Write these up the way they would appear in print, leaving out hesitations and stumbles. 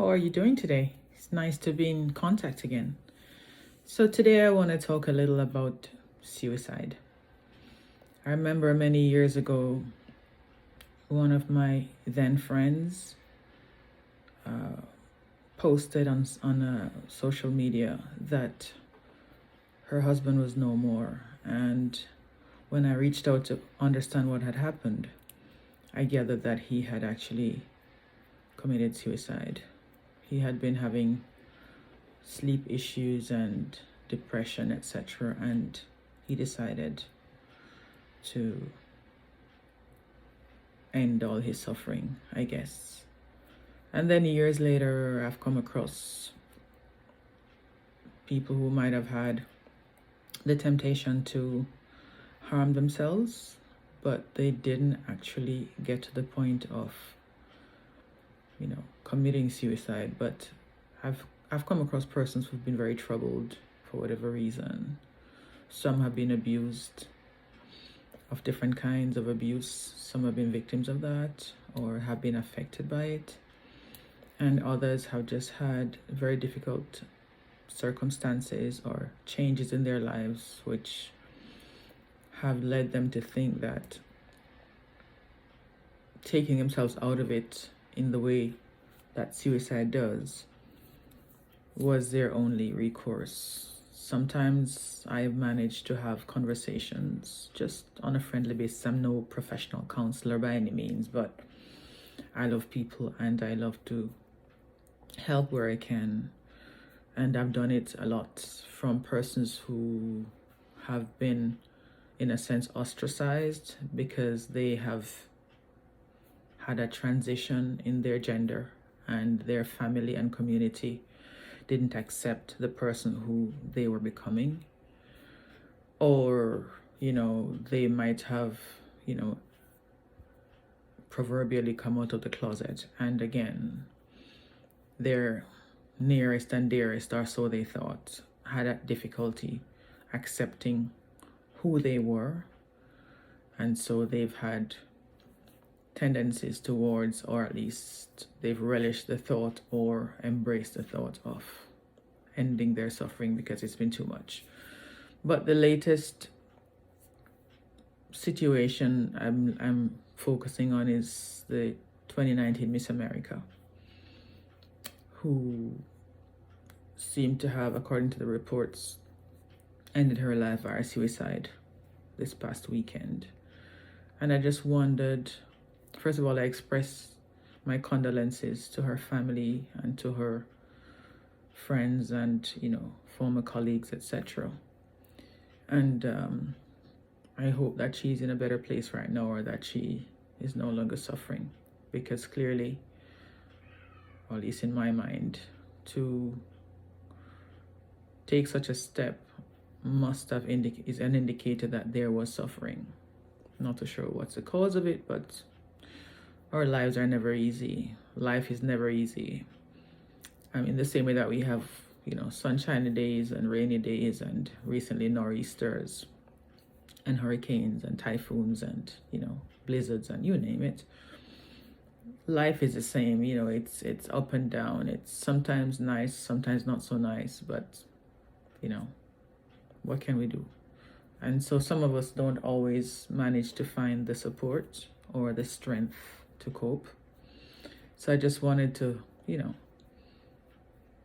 How are you doing today? It's nice to be in contact again. So, today I want to talk a little about suicide. I remember many years ago, one of my then friends posted on social media that her husband was no more. And when I reached out to understand what had happened, I gathered that he had actually committed suicide. He had been having sleep issues and depression, etc. And he decided to end all his suffering, I guess. And then years later, I've come across people who might have had the temptation to harm themselves, but they didn't actually get to the point of, committing suicide. But I've come across persons who've been very troubled for whatever reason. Some have been abused of different kinds of abuse. Some have been victims of that or have been affected by it. And others have just had very difficult circumstances or changes in their lives which have led them to think that taking themselves out of it in the way that suicide does was their only recourse. Sometimes I've managed to have conversations just on a friendly basis. I'm no professional counselor by any means, but I love people and I love to help where I can. And I've done it a lot from persons who have been, in a sense, ostracized because they have had a transition in their gender and their family and community didn't accept the person who they were becoming. Or, they might have, proverbially come out of the closet. And again, their nearest and dearest, or so they thought, had a difficulty accepting who they were. And so they've had tendencies towards, or at least they've relished the thought or embraced the thought of ending their suffering because it's been too much. But the latest situation I'm focusing on is the 2019 Miss America, who seemed to have, according to the reports, ended her life via suicide this past weekend. And I just wondered, first of all, I express my condolences to her family and to her friends and, former colleagues, etc. And I hope that she's in a better place right now, or that she is no longer suffering, because clearly, or at least in my mind, to take such a step must have is an indicator that there was suffering. Not too sure what's the cause of it, but our lives are never easy. Life is never easy. I mean, the same way that we have, sunshiny days and rainy days, and recently nor'easters and hurricanes and typhoons and, blizzards and you name it. Life is the same, it's up and down. It's sometimes nice, sometimes not so nice, but, what can we do? And so some of us don't always manage to find the support or the strength to cope. So I just wanted to,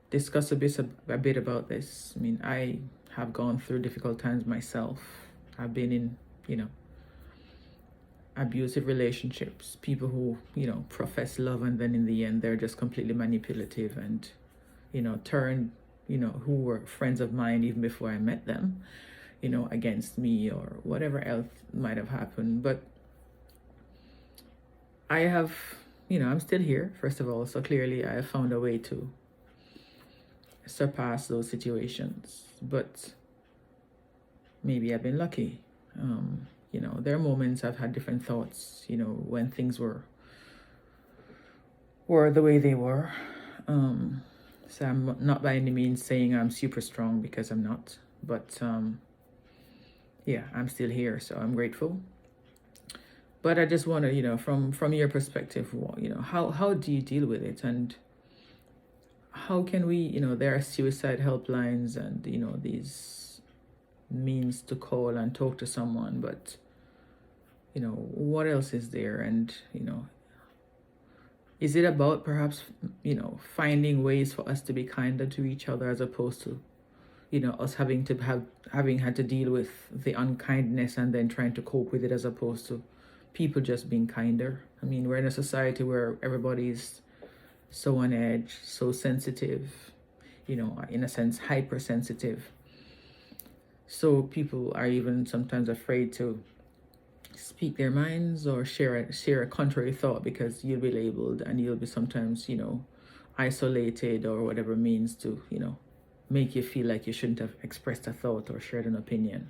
discuss a bit about this. I mean, I have gone through difficult times myself. I've been in, abusive relationships, people who, profess love and then in the end they're just completely manipulative and, turn, who were friends of mine even before I met them, against me or whatever else might have happened. But I have, I'm still here, first of all, so clearly I have found a way to surpass those situations. But maybe I've been lucky. There are moments I've had different thoughts, when things were the way they were. So I'm not by any means saying I'm super strong, because I'm not. But yeah, I'm still here, so I'm grateful. But I just want to, from your perspective, how do you deal with it? And how can we, there are suicide helplines and, these means to call and talk to someone, but, what else is there? And, is it about perhaps, finding ways for us to be kinder to each other as opposed to, us having had to deal with the unkindness and then trying to cope with it as opposed to people just being kinder? I mean, we're in a society where everybody's so on edge, so sensitive, in a sense, hypersensitive. So people are even sometimes afraid to speak their minds or share a contrary thought because you'll be labeled and you'll be sometimes, isolated or whatever means to, make you feel like you shouldn't have expressed a thought or shared an opinion.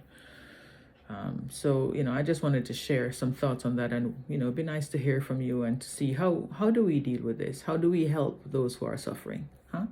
So, I just wanted to share some thoughts on that, and, it'd be nice to hear from you and to see how do we deal with this? How do we help those who are suffering? Huh?